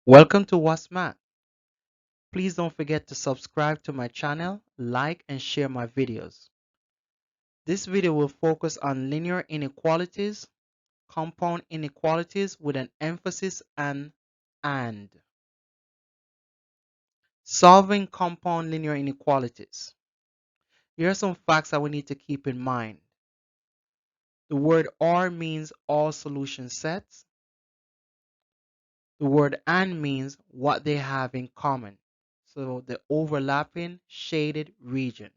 Welcome to What's Math. Please don't forget to subscribe to my channel, like and share my videos. This video will focus on linear inequalities, compound inequalities with an emphasis on AND. Solving compound linear inequalities. Here are some facts that we need to keep in mind. The word OR means all solution sets. The word AND means what they have in common. So the overlapping shaded region.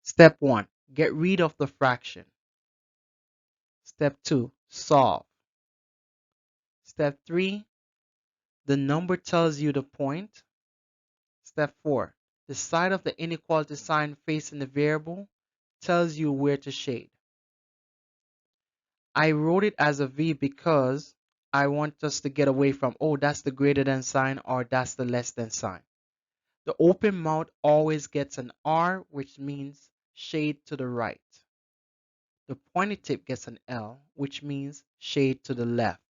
Step 1. Get rid of the fraction. Step 2. Solve. Step 3. The number tells you the point. Step 4. The side of the inequality sign facing the variable tells you where to shade. I wrote it as a V because I want us to get away from, oh, that's the greater than sign or that's the less than sign. The open mouth always gets an R, which means shade to the right. The pointed tip gets an L, which means shade to the left.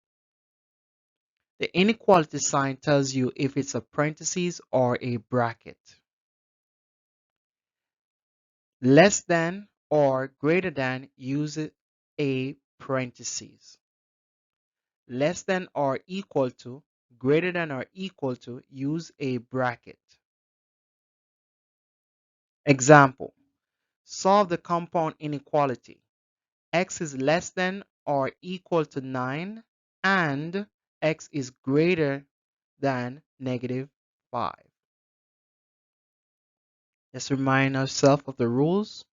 The inequality sign tells you if it's a parenthesis or a bracket. Less than or greater than uses a parenthesis. Less than or equal to, greater than or equal to use a bracket. Example, solve the compound inequality. X is less than or equal to 9 and x is greater than -5. Let's remind ourselves of the rules.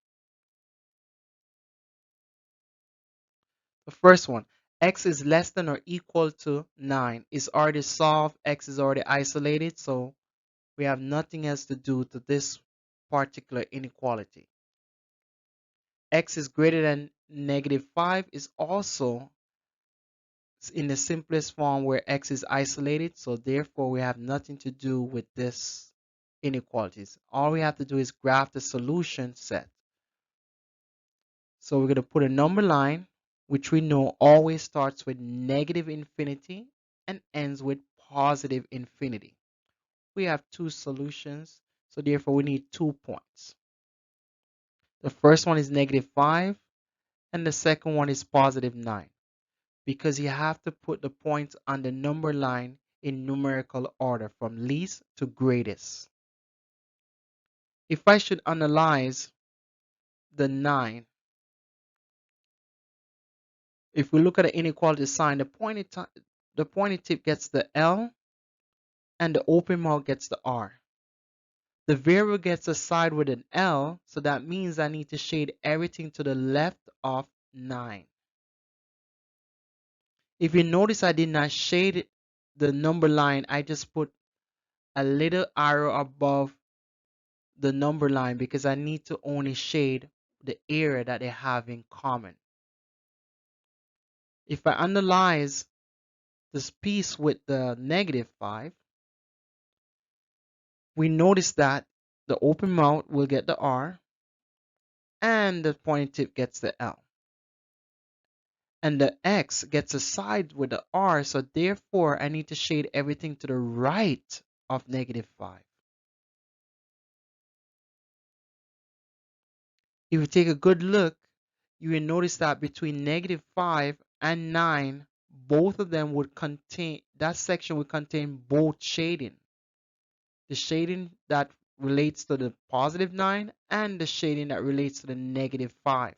The first one, x is less than or equal to 9 is already solved. X is already isolated, so we have nothing else to do to this particular inequality. X is greater than -5 is also in the simplest form where x is isolated, so therefore we have nothing to do with this inequalities. All we have to do is graph the solution set. So we're going to put a number line, which we know always starts with -infinity and ends with +infinity. We have two solutions, so therefore we need 2 points. The first one is -5 and the second one is +9, because you have to put the points on the number line in numerical order from least to greatest. If I should analyze the 9, if we look at the inequality sign, the pointed tip gets the L and the open mouth gets the R. The variable gets a side with an L, so that means I need to shade everything to the left of 9. If you notice, I did not shade the number line, I just put a little arrow above the number line because I need to only shade the area that they have in common. If I analyze this piece with the -5, we notice that the open mouth will get the R and the pointed tip gets the L. And the X gets a side with the R, so therefore I need to shade everything to the right of -5. If you take a good look, you will notice that between -5 and 9, both of them would contain, that section would contain both shading. The shading that relates to the +9 and the shading that relates to the -5.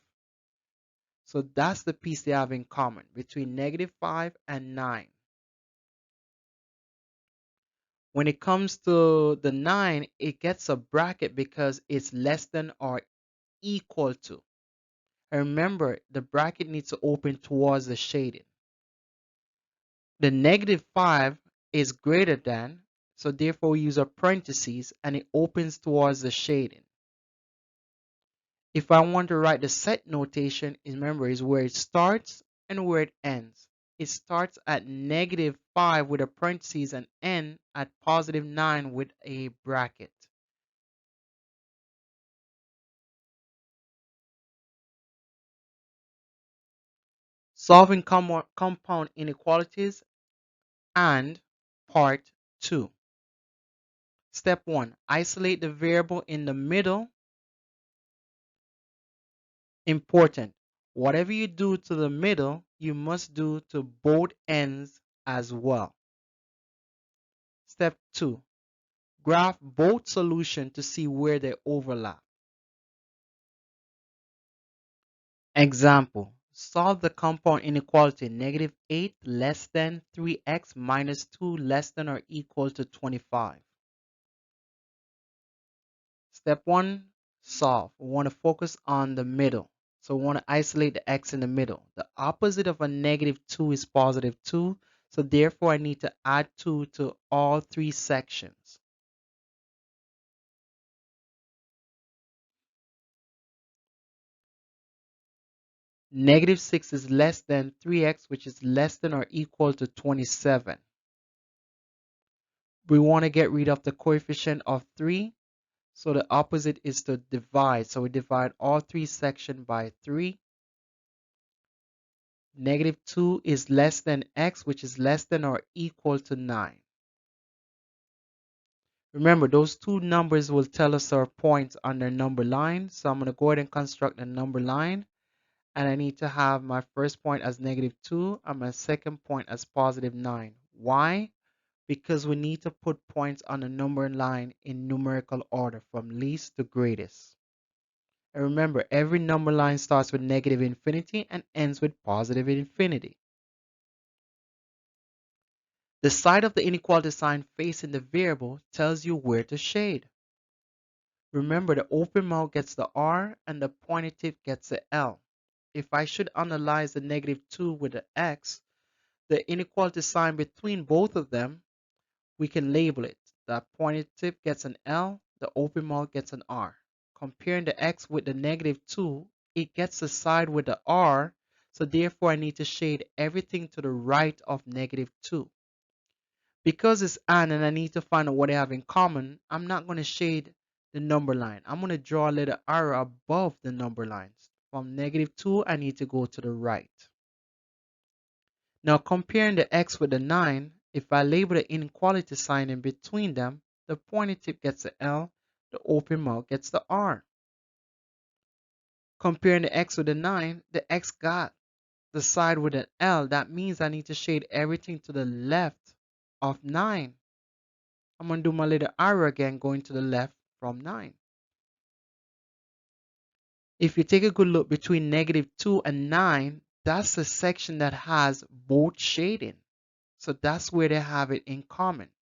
So that's the piece they have in common between -5 and 9. When it comes to the 9, it gets a bracket because it's less than or equal to. And remember, the bracket needs to open towards the shading. The -5 is greater than, so therefore we use a parentheses and it opens towards the shading. If I want to write the set notation, remember, is where it starts and where it ends. It starts at -5 with a parentheses and end at +9 with a bracket. Solving compound inequalities and part 2. Step 1. Isolate the variable in the middle. Important. Whatever you do to the middle, you must do to both ends as well. Step 2. Graph both solutions to see where they overlap. Example. Solve the compound inequality -8 less than 3x minus 2 less than or equal to 25. Step 1, solve. We want to focus on the middle. So we want to isolate the x in the middle. The opposite of a -2 is +2. So therefore I need to add 2 to all three sections. -6 is less than 3x, which is less than or equal to 27. We want to get rid of the coefficient of 3. So the opposite is to divide. So we divide all three sections by 3. -2 is less than x, which is less than or equal to 9. Remember, those two numbers will tell us our points on their number line. So I'm going to go ahead and construct a number line. And I need to have my first point as -2 and my second point as +9. Why? Because we need to put points on the number line in numerical order from least to greatest. And remember, every number line starts with -infinity and ends with +infinity. The side of the inequality sign facing the variable tells you where to shade. Remember, the open mouth gets the R and the pointed tip gets the L. If I should analyze the -2 with the X, the inequality sign between both of them, we can label it. The pointed tip gets an L, the open mouth gets an R. Comparing the X with the -2, it gets the side with the R, so therefore I need to shade everything to the right of -2. Because it's and I need to find out what they have in common, I'm not going to shade the number line. I'm going to draw a little arrow above the number lines. From -2, I need to go to the right. Now comparing the x with the 9, if I label the inequality sign in between them, the pointed tip gets the L, the open mouth gets the R. Comparing the x with the 9, the x got the side with an L. That means I need to shade everything to the left of 9. I'm going to do my little arrow again going to the left from 9. If you take a good look between -2 and 9, that's the section that has both shading. So that's where they have it in common.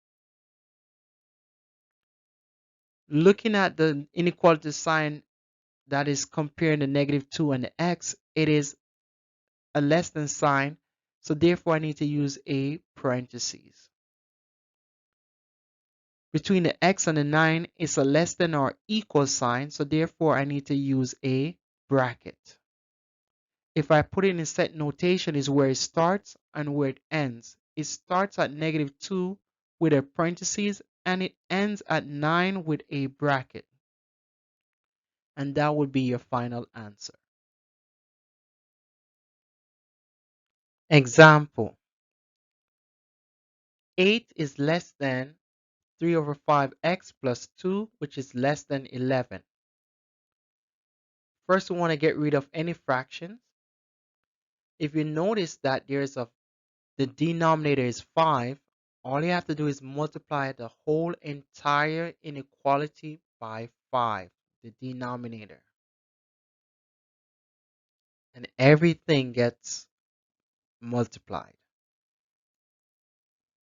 Looking at the inequality sign that is comparing the -2 and the x, it is a less than sign. So therefore I need to use a parentheses. Between the x and the 9, it's a less than or equal sign. So therefore I need to use a bracket. If I put it in set notation, is where it starts and where it ends. It starts at -2 with a parentheses and it ends at 9 with a bracket. And that would be your final answer. Example. 8 is less than 3/5x plus 2, which is less than 11. First, we want to get rid of any fractions. If you notice that the denominator is 5, all you have to do is multiply the whole entire inequality by 5, the denominator. And everything gets multiplied.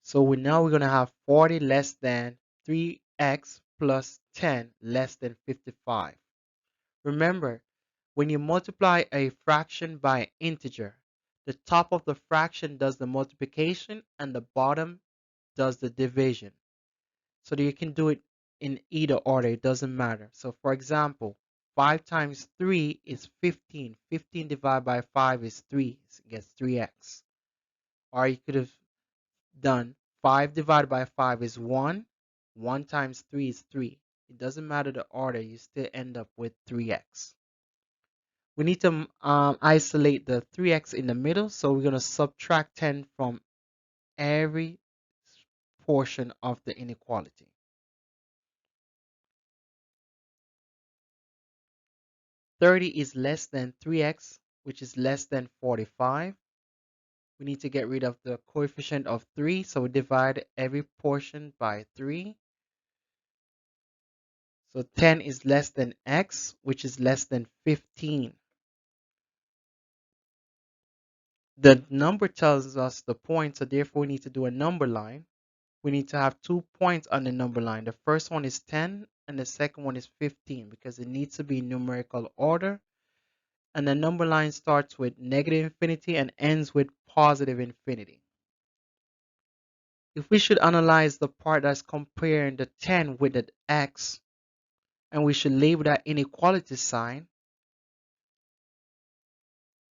So we're going to have 40 less than 3x plus 10 less than 55. Remember, when you multiply a fraction by an integer, the top of the fraction does the multiplication and the bottom does the division. So that you can do it in either order, it doesn't matter. So for example, 5 times 3 is 15. 15 divided by 5 is 3, so it gets 3x. Or you could have done 5 divided by 5 is 1. 1 times 3 is 3. It doesn't matter the order, you still end up with 3x. We need to isolate the 3x in the middle, so we're going to subtract 10 from every portion of the inequality. $30 is less than 3x, which is less than 45. We need to get rid of the coefficient of 3, so we divide every portion by 3. So 10 is less than x, which is less than 15. The number tells us the point, so therefore we need to do a number line. We need to have 2 points on the number line. The first one is 10 and the second one is 15 because it needs to be in numerical order. And the number line starts with negative infinity and ends with positive infinity. If we should analyze the part that's comparing the 10 with the x, and we should label that inequality sign,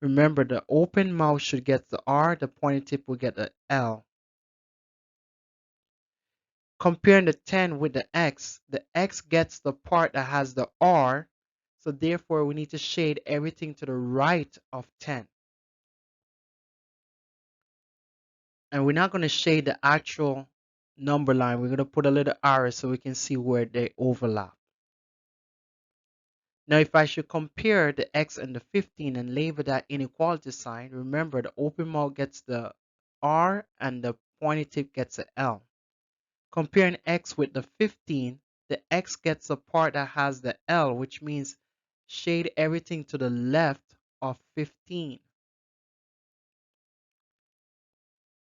remember the open mouth should get the R, the pointed tip will get the L. Comparing the 10 with the x gets the part that has the R, so therefore we need to shade everything to the right of 10. And we're not going to shade the actual number line. We're going to put a little arrow so we can see where they overlap. Now, if I should compare the x and the 15 and label that inequality sign, remember the open mouth gets the R and the pointed tip gets the L. Comparing x with the 15, the x gets the part that has the L, which means shade everything to the left of 15.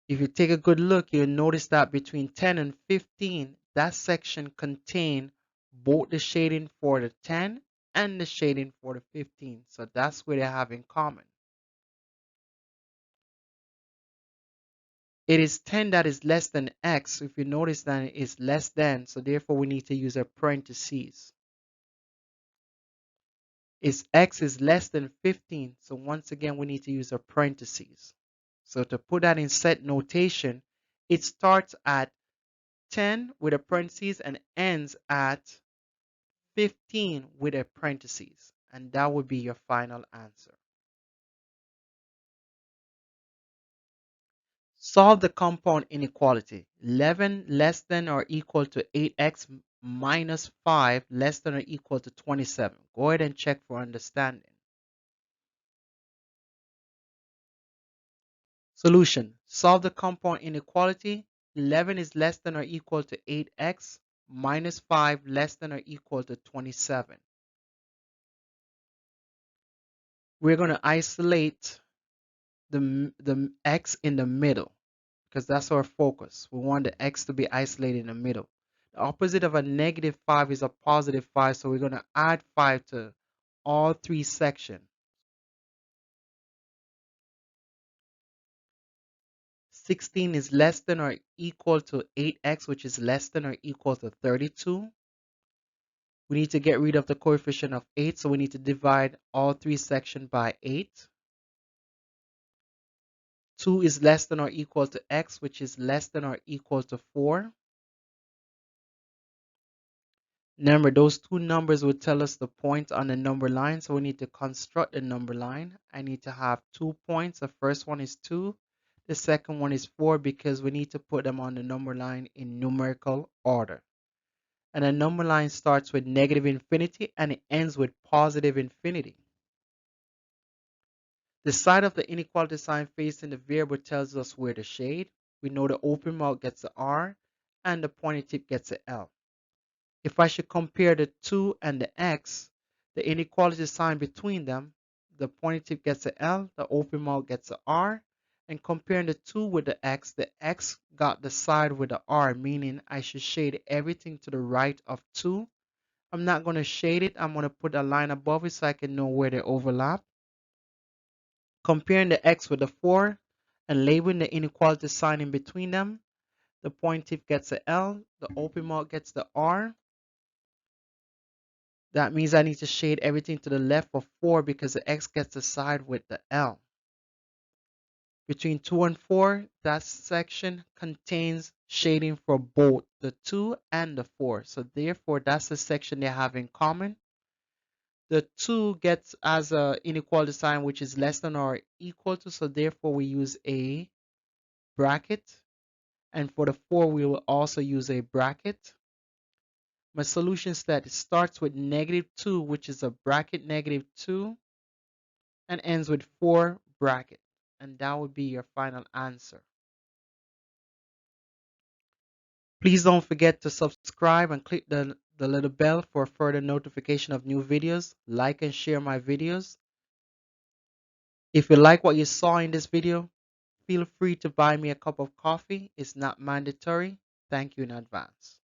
If you take a good look, you'll notice that between 10 and 15, that section contains both the shading for the 10 and the shading for the 15. So that's where they have in common. It is 10 that is less than x. If you notice that it is less than, so therefore we need to use a parentheses. X is less than 15, so once again we need to use a parentheses. So to put that in set notation, it starts at 10 with a parentheses and ends at 15 with a parentheses, and that would be your final answer. Solve the compound inequality. 11 less than or equal to 8x minus 5 less than or equal to 27. Go ahead and check for understanding. Solution. Solve the compound inequality. 11 is less than or equal to 8x minus 5 less than or equal to 27. We're going to isolate the x in the middle because that's our focus. We want the x to be isolated in the middle. The opposite of a negative 5 is a positive 5, so we're going to add 5 to all three sections. 16 is less than or equal to 8x, which is less than or equal to 32. We need to get rid of the coefficient of 8, so we need to divide all three sections by 8. 2 is less than or equal to x, which is less than or equal to 4. Remember, those two numbers would tell us the point on the number line, so we need to construct the number line. I need to have 2 points. The first one is 2. The second one is 4 because we need to put them on the number line in numerical order. And the number line starts with negative infinity and it ends with positive infinity. The side of the inequality sign facing the variable tells us where to shade. We know the open mouth gets the R and the pointed tip gets the L. If I should compare the 2 and the x, the inequality sign between them, the pointed tip gets the L, the open mouth gets the R, and comparing the 2 with the x got the side with the R, meaning I should shade everything to the right of 2. I'm not going to shade it. I'm going to put a line above it so I can know where they overlap. Comparing the x with the 4 and labeling the inequality sign in between them, the pointed tip gets the L, the open mouth gets the R. That means I need to shade everything to the left of 4 because the x gets the side with the L. Between 2 and 4, that section contains shading for both the 2 and the 4. So therefore, that's the section they have in common. The 2 gets as a inequality sign which is less than or equal to, so therefore we use a bracket. And for the 4, we will also use a bracket. My solution set starts with -2, which is a bracket -2, and ends with 4 bracket. And that would be your final answer. Please don't forget to subscribe and click the little bell for further notification of new videos. Like and share my videos. If you like what you saw in this video, feel free to buy me a cup of coffee. It's not mandatory. Thank you in advance.